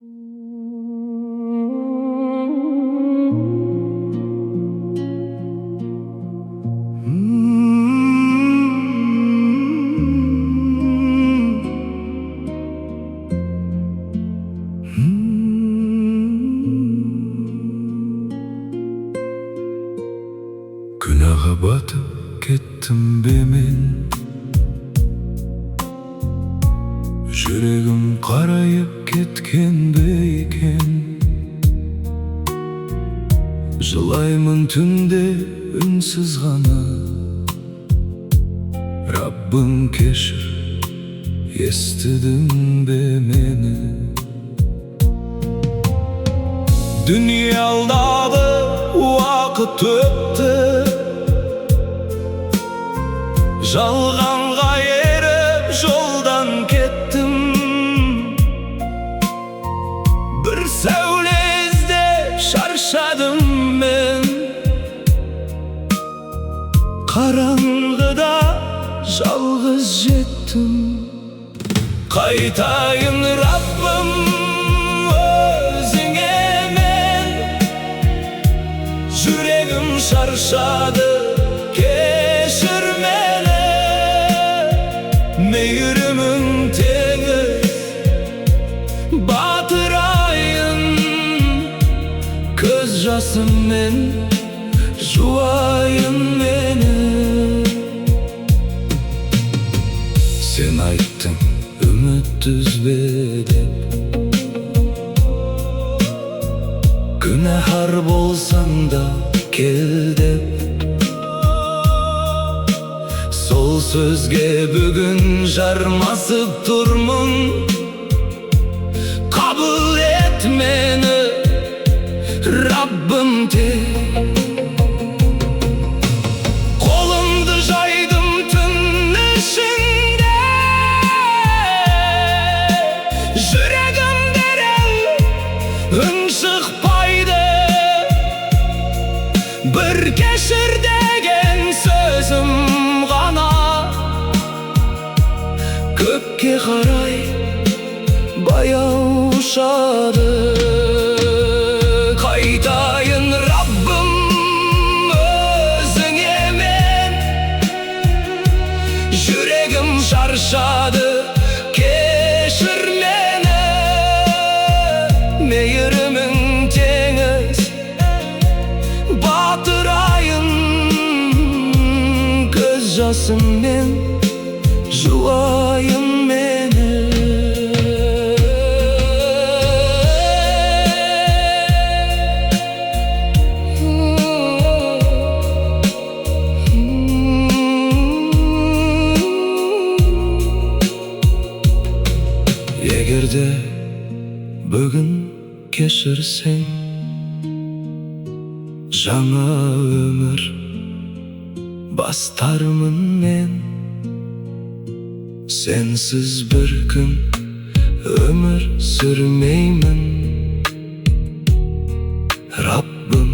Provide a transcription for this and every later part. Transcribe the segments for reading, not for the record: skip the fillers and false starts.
Günaha batıp kettim bemen, yüregim qarayıp ketken beyken. Жылаймын түнде үнсіз ғана, Rabbim кешір, естідің бе мені? Dünya aldadı, vakit öptü, жалғанға еріп жолдан кеттім. Bir сәуле іздеп шаршадым мен, қараңғыда жалғыз жеттім. Қайтайын Rabbim өзіңе мен, жүрегім шаршады, кешір мені. Meyrimin temiz, batırayın göz жасыммен, жуайын мені. Sen ayттың үміт үзбе деп, күнәһар болсаң да кел деп. Сол сөзге бүгін жармасып тұрмын, қабыл ет мені Rabbim тек. Қолымды жайдым түн ішінде, жүрегім дереу үн шықпайды. Bir кешір деген сөзім ғана, көкке қарай баяу ұшады. Қайтайын Rabbim өзіңе мен, жүрегім шаршады, кешір мені. Мейірімің теңіз, батырайын көз жасыммен, жуайын мені. Егерде бүгін кешірсең, жаңа өмір бастармын мен. Sensiz bir gün ömür sürmeymin. Rabbim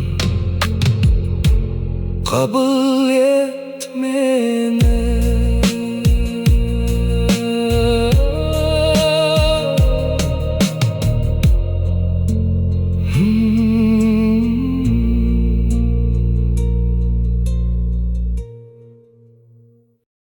kabul et meni.